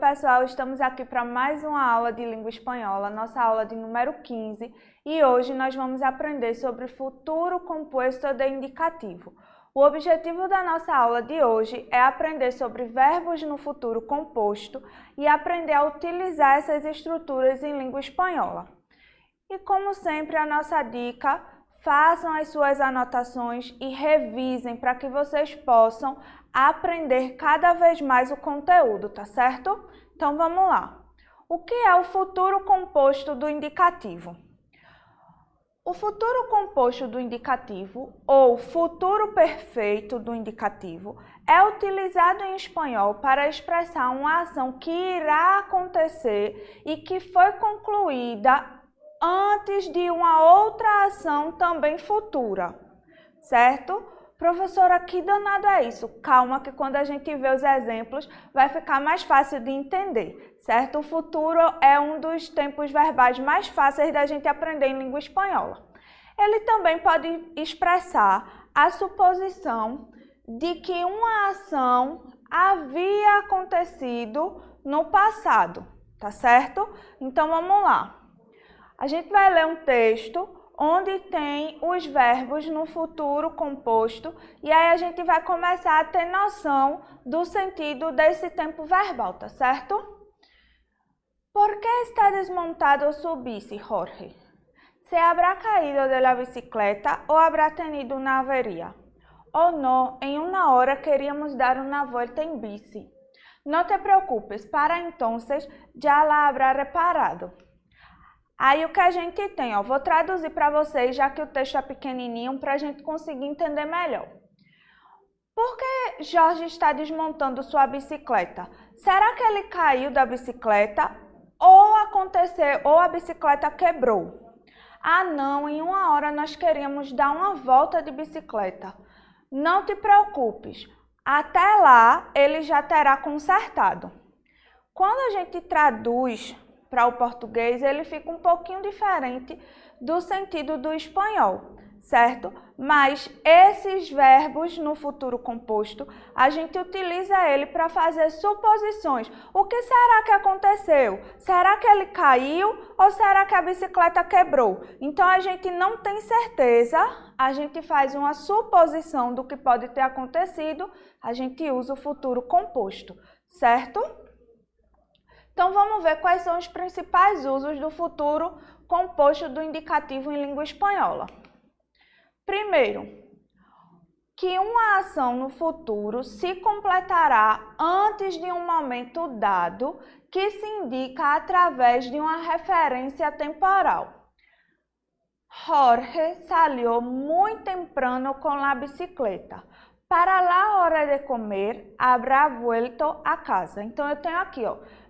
pessoal, estamos aqui para mais uma aula de língua espanhola, nossa aula de número 15, e hoje nós vamos aprender sobre futuro composto de indicativo. O objetivo da nossa aula de hoje é aprender sobre verbos no futuro composto e aprender a utilizar essas estruturas em língua espanhola. E como sempre, a nossa dica: façam as suas anotações e revisem para que vocês possam aprender cada vez mais o conteúdo, tá certo? Então vamos lá. O que é o futuro composto do indicativo? O futuro composto do indicativo, ou futuro perfeito do indicativo, é utilizado em espanhol para expressar uma ação que irá acontecer e que foi concluída antes de uma outra ação também futura, certo? Professora, que danado é isso? Calma que quando a gente vê os exemplos vai ficar mais fácil de entender, certo? O futuro é um dos tempos verbais mais fáceis da gente aprender em língua espanhola. Ele também pode expressar a suposição de que uma ação havia acontecido no passado, tá certo? Então vamos lá. A gente vai ler um texto onde tem os verbos no futuro composto e aí a gente vai começar a ter noção do sentido desse tempo verbal, tá certo? ¿Por qué está desmontado su bici, Jorge? ¿Se habrá caído de la bicicleta o habrá tenido una avería? Oh no, en una hora queríamos dar una vuelta en bici. No te preocupes, para entonces ya la habrá reparado. Aí o que a gente tem, vou traduzir para vocês, já que o texto é pequenininho, para a gente conseguir entender melhor. Por que Jorge está desmontando sua bicicleta? Será que ele caiu da bicicleta ou a bicicleta quebrou? Ah não, em uma hora nós queríamos dar uma volta de bicicleta. Não te preocupes, até lá ele já terá consertado. Quando a gente traduz para o português, ele fica um pouquinho diferente do sentido do espanhol, certo? Mas esses verbos no futuro composto, a gente utiliza ele para fazer suposições. O que será que aconteceu? Será que ele caiu ou será que a bicicleta quebrou? Então a gente não tem certeza, a gente faz uma suposição do que pode ter acontecido, a gente usa o futuro composto, certo? Então vamos ver quais são os principais usos do futuro composto do indicativo em língua espanhola. Primeiro, que uma ação no futuro se completará antes de um momento dado que se indica através de uma referência temporal. Jorge salió muy temprano con la bicicleta. Para la hora de comer, habrá vuelto a casa. Então, eu tenho aqui,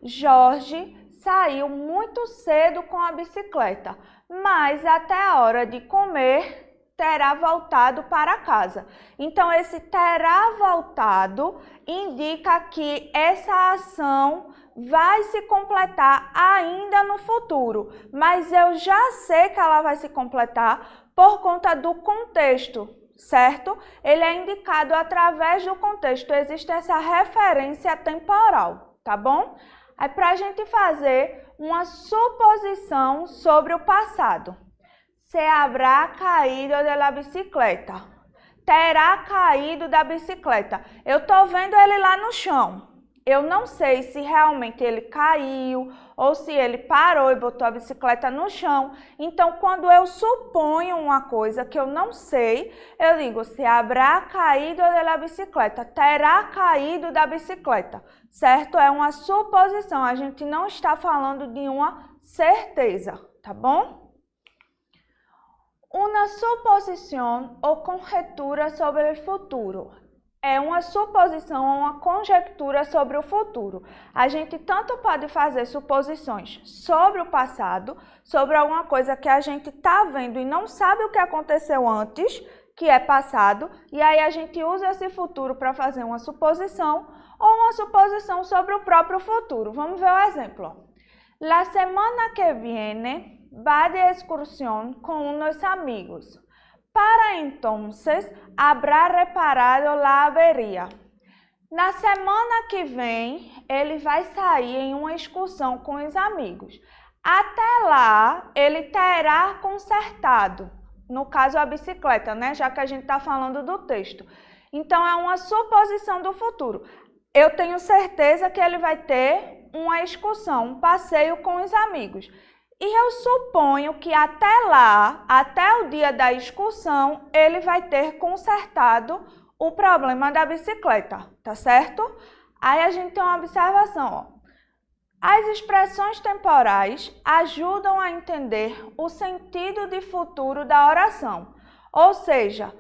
Jorge saiu muito cedo com a bicicleta, mas até a hora de comer, terá voltado para casa. Então, esse terá voltado indica que essa ação vai se completar ainda no futuro, mas eu já sei que ela vai se completar por conta do contexto, certo? Ele é indicado através do contexto, existe essa referência temporal, tá bom? É para a gente fazer uma suposição sobre o passado. Se habrá caído de la bicicleta. Terá caído da bicicleta. Eu estou vendo ele lá no chão. Eu não sei se realmente ele caiu ou se ele parou e botou a bicicleta no chão. Então, quando eu suponho uma coisa que eu não sei, eu digo, se habrá caído de la bicicleta, terá caído da bicicleta, certo? É uma suposição, a gente não está falando de uma certeza, tá bom? Uma suposição ou conjetura sobre o futuro. É uma suposição ou uma conjectura sobre o futuro. A gente tanto pode fazer suposições sobre o passado, sobre alguma coisa que a gente está vendo e não sabe o que aconteceu antes, que é passado, e aí a gente usa esse futuro para fazer uma suposição ou uma suposição sobre o próprio futuro. Vamos ver o exemplo. La semana que viene va de excursión con unos amigos. Para entonces habrá reparado la avería. Na semana que vem, ele vai sair em uma excursão com os amigos. Até lá, ele terá consertado, no caso a bicicleta, né? Já que a gente está falando do texto. Então, é uma suposição do futuro. Eu tenho certeza que ele vai ter uma excursão, um passeio com os amigos. E eu suponho que até lá, até o dia da excursão, ele vai ter consertado o problema da bicicleta, tá certo? Aí a gente tem uma observação, ó. As expressões temporais ajudam a entender o sentido de futuro da oração. Ou seja,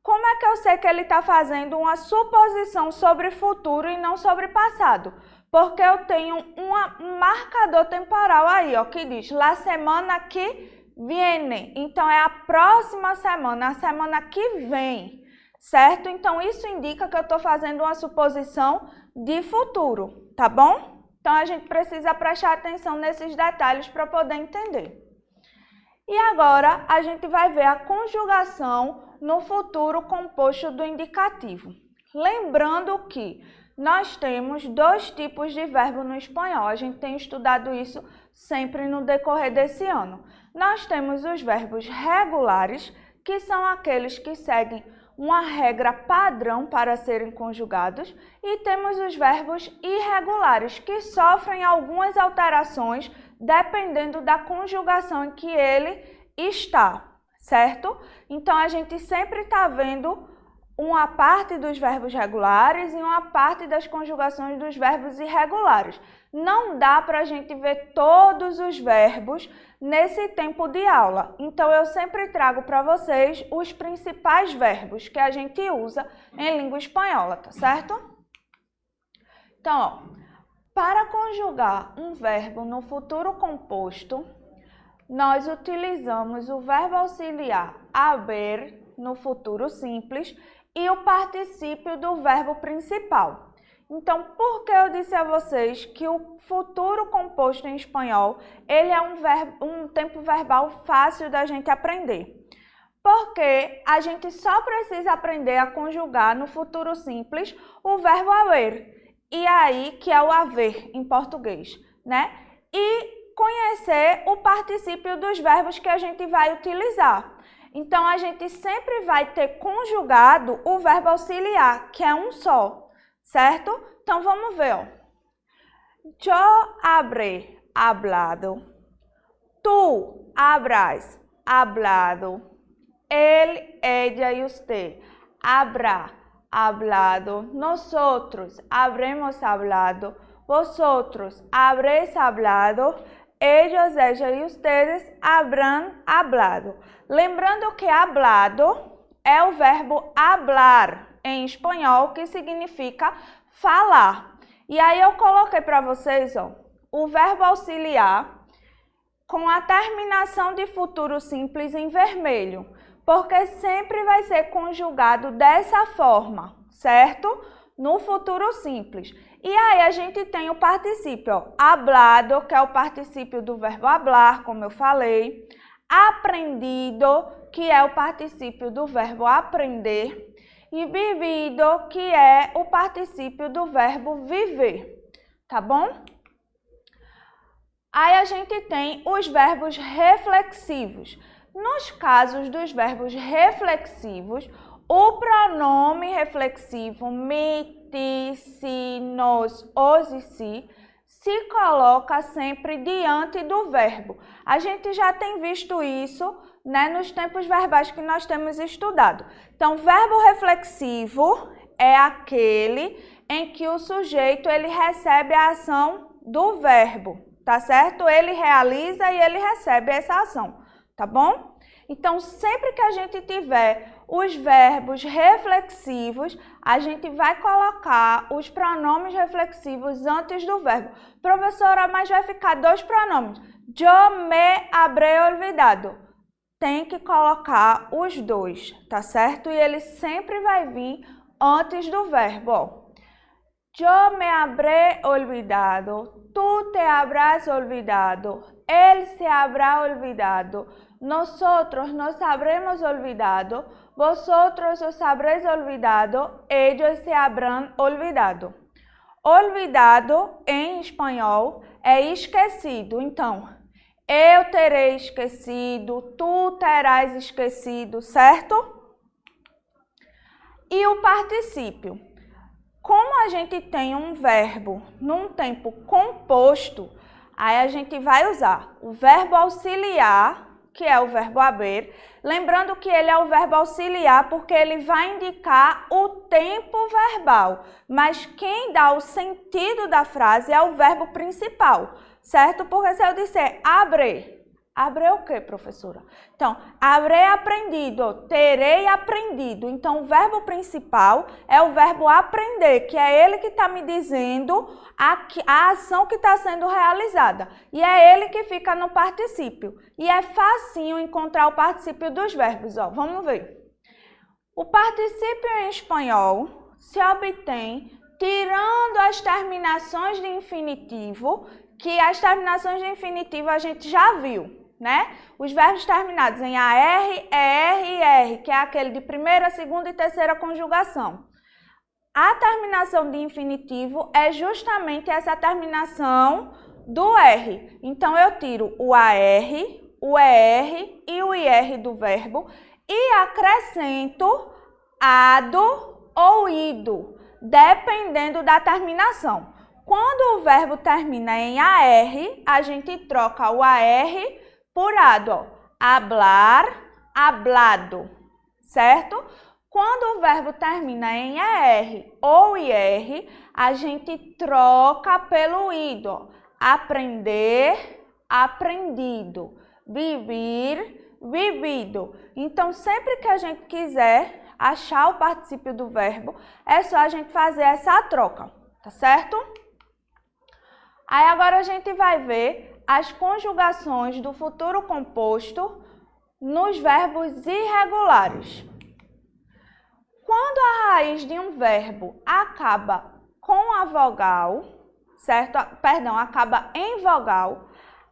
como é que eu sei que ele está fazendo uma suposição sobre futuro e não sobre passado? Porque eu tenho um marcador temporal aí, ó, que diz la semana que viene. Então, é a próxima semana, a semana que vem, certo? Então, isso indica que eu estou fazendo uma suposição de futuro, tá bom? Então, a gente precisa prestar atenção nesses detalhes para poder entender. E agora, a gente vai ver a conjugação no futuro composto do indicativo. Lembrando que nós temos dois tipos de verbo no espanhol. A gente tem estudado isso sempre no decorrer desse ano. Nós temos os verbos regulares, que são aqueles que seguem uma regra padrão para serem conjugados, e temos os verbos irregulares, que sofrem algumas alterações dependendo da conjugação em que ele está, certo? Então, a gente sempre está vendo uma parte dos verbos regulares e uma parte das conjugações dos verbos irregulares. Não dá para a gente ver todos os verbos nesse tempo de aula. Então, eu sempre trago para vocês os principais verbos que a gente usa em língua espanhola, tá certo? Então, ó, para conjugar um verbo no futuro composto, nós utilizamos o verbo auxiliar haber no futuro simples e o particípio do verbo principal. Então, por que eu disse a vocês que o futuro composto em espanhol, ele é um tempo verbal fácil da gente aprender? Porque a gente só precisa aprender a conjugar no futuro simples o verbo haver, e aí que é o haver em português, né? E conhecer o particípio dos verbos que a gente vai utilizar. Então, a gente sempre vai ter conjugado o verbo auxiliar, que é um só, certo? Então, vamos ver, ó. Yo habré hablado. Tú habrás hablado. Él, ella y usted habrá hablado. Nosotros habremos hablado. Vosotros habréis hablado. Ellos, ella y ustedes habrán hablado. Lembrando que hablado é o verbo hablar em espanhol, que significa falar. E aí eu coloquei para vocês, ó, o verbo auxiliar com a terminação de futuro simples em vermelho, porque sempre vai ser conjugado dessa forma, certo? No futuro simples. E aí a gente tem o particípio, ó, hablado, que é o particípio do verbo hablar, como eu falei, aprendido, que é o particípio do verbo aprender, e vivido, que é o particípio do verbo viver, tá bom? Aí a gente tem os verbos reflexivos. Nos casos dos verbos reflexivos, o pronome reflexivo me, ti, si, nos, os e si se coloca sempre diante do verbo. A gente já tem visto isso, né, nos tempos verbais que nós temos estudado. Então, verbo reflexivo é aquele em que o sujeito ele recebe a ação do verbo, tá certo? Ele realiza e ele recebe essa ação, tá bom? Então, sempre que a gente tiver os verbos reflexivos, a gente vai colocar os pronomes reflexivos antes do verbo. Professora, mas vai ficar dois pronomes. Yo me habré olvidado. Tem que colocar os dois, tá certo? E ele sempre vai vir antes do verbo, ó. Yo me habré olvidado. Tú te habrás olvidado. Él se habrá olvidado. nosotros nos habremos olvidado, vosotros os habréis olvidado, ellos se habrán olvidado. Olvidado, em espanhol, é esquecido. Então, eu terei esquecido, tu terás esquecido, certo? E o particípio. Como a gente tem um verbo num tempo composto, aí a gente vai usar o verbo auxiliar, que é o verbo haber. Lembrando que ele é o verbo auxiliar porque ele vai indicar o tempo verbal, mas quem dá o sentido da frase é o verbo principal, certo? Porque se eu disser abre, abre é o quê, professora? Então, haverei aprendido, terei aprendido. Então, o verbo principal é o verbo aprender, que é ele que está me dizendo a ação que está sendo realizada. E é ele que fica no particípio. E é facinho encontrar o particípio dos verbos. Ó, vamos ver. O particípio em espanhol se obtém tirando as terminações de infinitivo, que as terminações de infinitivo a gente já viu, né? Os verbos terminados em AR, ER e R, que é aquele de primeira, segunda e terceira conjugação. A terminação de infinitivo é justamente essa terminação do R. Então, eu tiro o AR, o ER e o IR do verbo e acrescento ado ou ido, dependendo da terminação. Quando o verbo termina em AR, a gente troca o AR por ado, ó. Hablar, hablado, certo? Quando o verbo termina em ER ou IR, a gente troca pelo ido, ó. Aprender, aprendido, viver, vivido. Então, sempre que a gente quiser achar o particípio do verbo, é só a gente fazer essa troca, tá certo? Aí agora a gente vai ver as conjugações do futuro composto nos verbos irregulares. Quando a raiz de um verbo acaba com a vogal, certo? Perdão, acaba em vogal,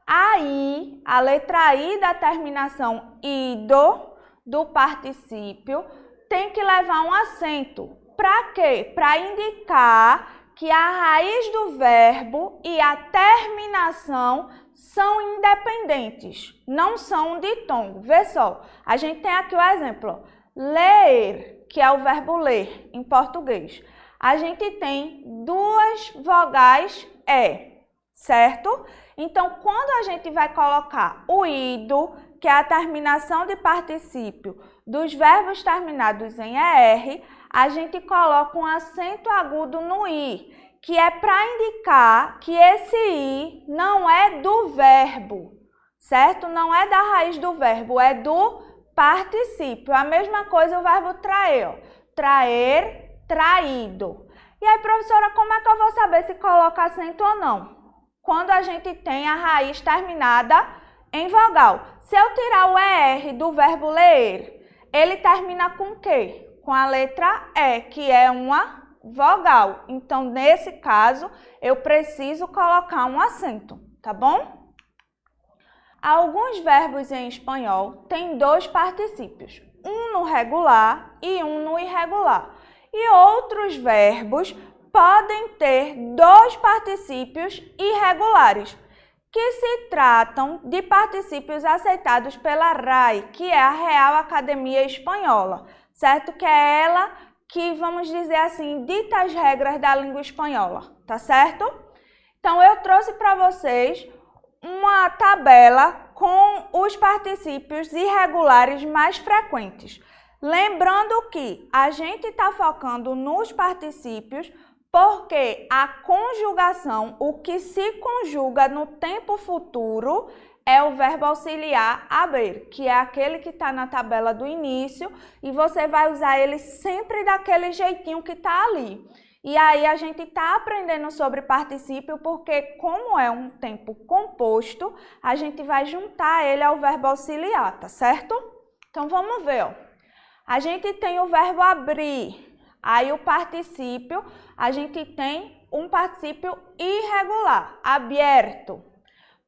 aí a letra I da terminação ido do particípio tem que levar um acento. Para quê? Para indicar que a raiz do verbo e a terminação são independentes, não são um ditongo. Vê só, a gente tem aqui o exemplo, ó. Ler, que é o verbo ler em português. A gente tem duas vogais E, certo? Então, quando a gente vai colocar o ido, que é a terminação de particípio dos verbos terminados em ER, a gente coloca um acento agudo no I, que é para indicar que esse I não é do verbo, certo? Não é da raiz do verbo, é do particípio. A mesma coisa o verbo traer, ó. Traer, traído. E aí, professora, como é que eu vou saber se coloca acento ou não? Quando a gente tem a raiz terminada em vogal. Se eu tirar o ER do verbo ler, ele termina com o quê? Com a letra E, que é uma vogal. Então, nesse caso, eu preciso colocar um acento, tá bom? Alguns verbos em espanhol têm dois particípios, um no regular e um no irregular. E outros verbos podem ter dois particípios irregulares, que se tratam de particípios aceitados pela RAE, que é a Real Academia Espanhola, certo? Que é ela que, vamos dizer assim, dita as regras da língua espanhola, tá certo? Então, eu trouxe para vocês uma tabela com os particípios irregulares mais frequentes. Lembrando que a gente está focando nos particípios porque a conjugação, o que se conjuga no tempo futuro, é o verbo auxiliar haber, que é aquele que está na tabela do início e você vai usar ele sempre daquele jeitinho que está ali. E aí a gente está aprendendo sobre particípio porque, como é um tempo composto, a gente vai juntar ele ao verbo auxiliar, tá certo? Então vamos ver, ó. A gente tem o verbo abrir. Aí o particípio, a gente tem um particípio irregular, abierto.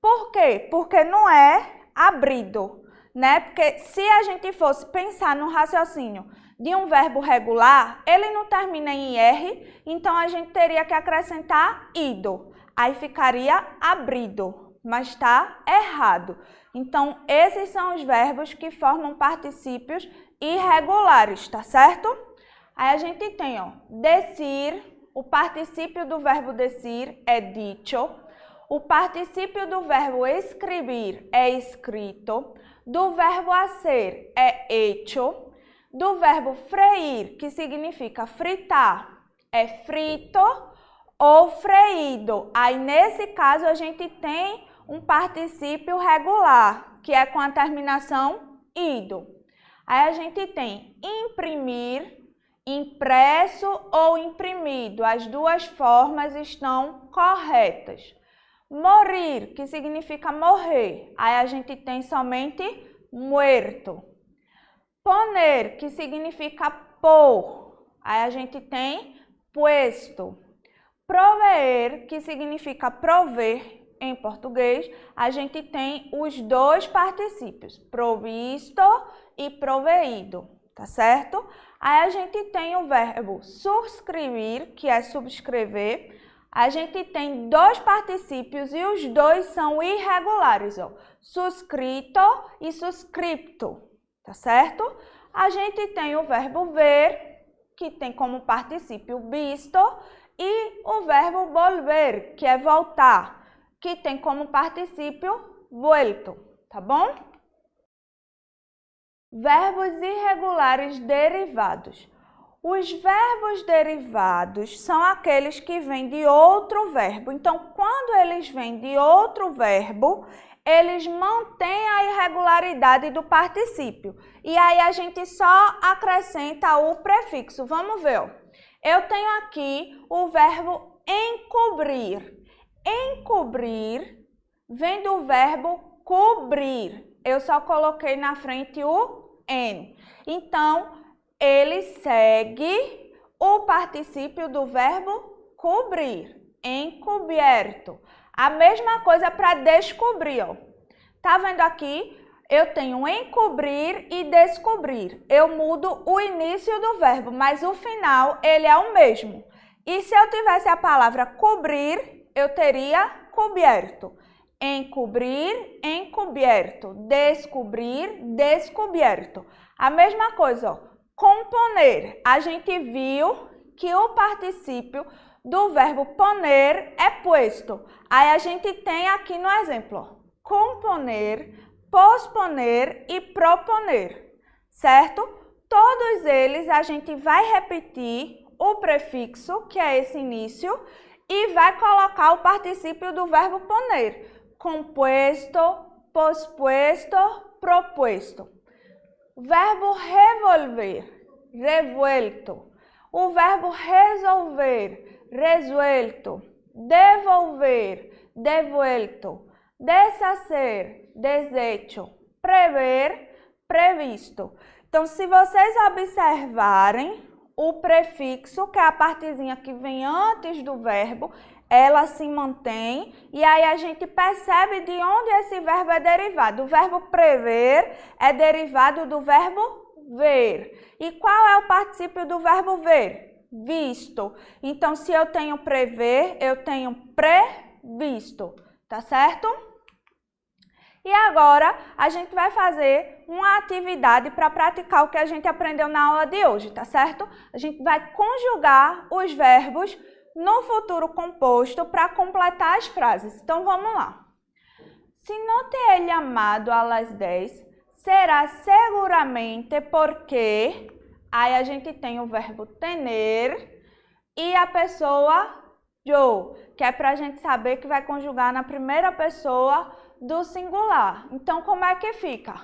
Por quê? Porque não é abrido, né? Porque se a gente fosse pensar no raciocínio de um verbo regular, ele não termina em IR, então a gente teria que acrescentar ido. Aí ficaria abrido, mas está errado. Então, esses são os verbos que formam particípios irregulares, tá certo? Aí a gente tem, ó, decir, o particípio do verbo decir é dicho, o particípio do verbo escrever é escrito, do verbo hacer é hecho, do verbo freír, que significa fritar, é frito ou freído. Aí, nesse caso, a gente tem um particípio regular, que é com a terminação ido. Aí, a gente tem imprimir, impresso ou imprimido. As duas formas estão corretas. Morir, que significa morrer. Aí, a gente tem somente muerto. Poner, que significa pôr. Aí, a gente tem puesto. Proveer, que significa prover em português, a gente tem os dois particípios, provisto e proveído, tá certo? Aí a gente tem o verbo subscrever, que é subscrever. A gente tem dois particípios e os dois são irregulares, ó, suscrito e suscripto, tá certo? A gente tem o verbo ver, que tem como particípio visto, e o verbo volver, que é voltar, que tem como particípio vuelto, tá bom? Verbos irregulares derivados. Os verbos derivados são aqueles que vêm de outro verbo. Então, quando eles vêm de outro verbo, eles mantêm a irregularidade do particípio. E aí a gente só acrescenta o prefixo. Vamos ver, ó. Eu tenho aqui o verbo encobrir. Encobrir vem do verbo cobrir. Eu só coloquei na frente o N. Então, ele segue o particípio do verbo cobrir. Encoberto. A mesma coisa para descobrir, ó. Tá vendo aqui? Eu tenho encobrir e descobrir. Eu mudo o início do verbo, mas o final ele é o mesmo. E se eu tivesse a palavra cobrir, eu teria coberto. Encobrir, encoberto. Descobrir, descoberto. A mesma coisa, ó. Componer. A gente viu que o particípio do verbo poner é puesto. Aí a gente tem aqui no exemplo, ó, componer, posponer e proponer, certo? Todos eles a gente vai repetir o prefixo, que é esse início, e vai colocar o particípio do verbo poner. Compuesto, pospuesto, propuesto. Verbo revolver, revuelto. O verbo resolver, resuelto. Devolver, devuelto. Deshacer, deshecho. Prever, previsto. Então, se vocês observarem, o prefixo, que é a partezinha que vem antes do verbo, ela se mantém e aí a gente percebe de onde esse verbo é derivado. O verbo prever é derivado do verbo ver. E qual é o particípio do verbo ver? Visto. Então, se eu tenho prever, eu tenho previsto, tá certo? E agora, a gente vai fazer uma atividade para praticar o que a gente aprendeu na aula de hoje, tá certo? A gente vai conjugar os verbos no futuro composto para completar as frases. Então, vamos lá. Se no te he llamado a las 10, será seguramente porque... Aí a gente tem o verbo tener e a pessoa yo, que é para a gente saber que vai conjugar na primeira pessoa do singular. Então, como é que fica?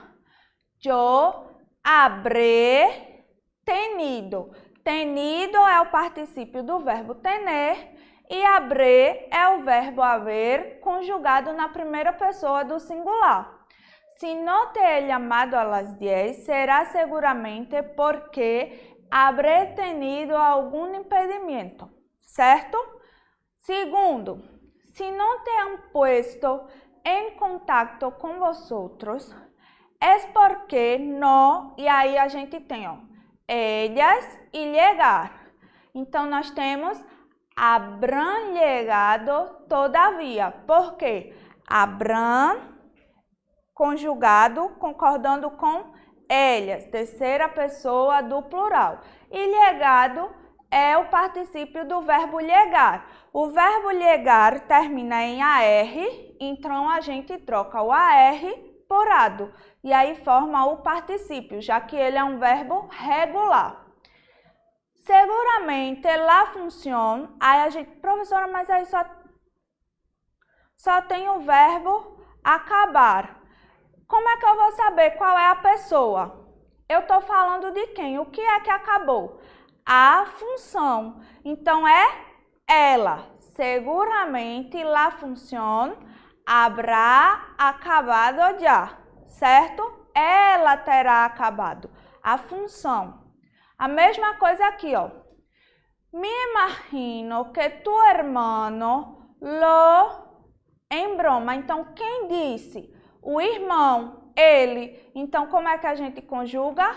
Yo habré tenido. Tenido é o particípio do verbo tener e habré é o verbo haver conjugado na primeira pessoa do singular. Se no te he llamado a las 10, será seguramente porque habré tenido algum impedimento, certo? Segundo, se no te han puesto en contacto con vosotros, es porque, no, e aí a gente tem, ó, ellas e llegar. Então, nós temos habrán llegado todavía. Por quê? Habrán, conjugado, concordando com ellas, terceira pessoa do plural. E llegado é o particípio do verbo llegar. O verbo llegar termina em AR, então a gente troca o AR por ado. E aí forma o particípio, já que ele é um verbo regular. Seguramente, la función, aí a gente, professora, mas aí só tem o verbo acabar. Como é que eu vou saber qual é a pessoa? Eu estou falando de quem? O que é que acabou? A função. Então, é ela. Seguramente, la función habrá acabado já, certo? Ela terá acabado. A função. A mesma coisa aqui, ó. Me imagino que tu hermano lo embroma. Então, quem disse? O irmão, ele. Então, como é que a gente conjuga?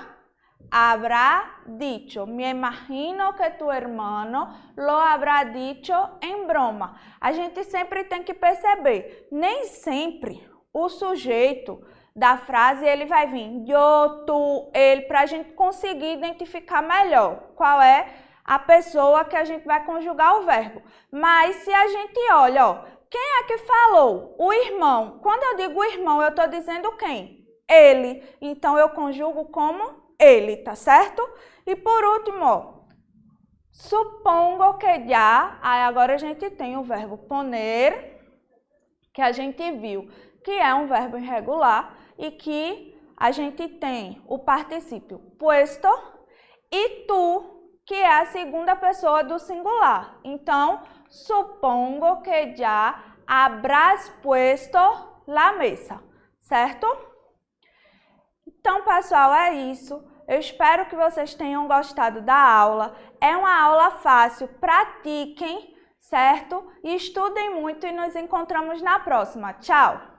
Habrá dicho. Me imagino que tu hermano lo habrá dicho en broma. A gente sempre tem que perceber, nem sempre o sujeito da frase ele vai vir eu, tu, ele, para a gente conseguir identificar melhor qual é a pessoa que a gente vai conjugar o verbo. Mas se a gente olha, ó, quem é que falou? O irmão. Quando eu digo irmão, eu estou dizendo quem? Ele. Então, eu conjugo como ele, tá certo? E por último, ó, supongo que já, aí agora a gente tem o verbo poner, que a gente viu que é um verbo irregular e que a gente tem o particípio puesto e tu, que é a segunda pessoa do singular. Então, supongo que já habrás puesto la mesa, certo? Então, pessoal, é isso. Eu espero que vocês tenham gostado da aula. É uma aula fácil, pratiquem, certo? E estudem muito e nos encontramos na próxima. Tchau!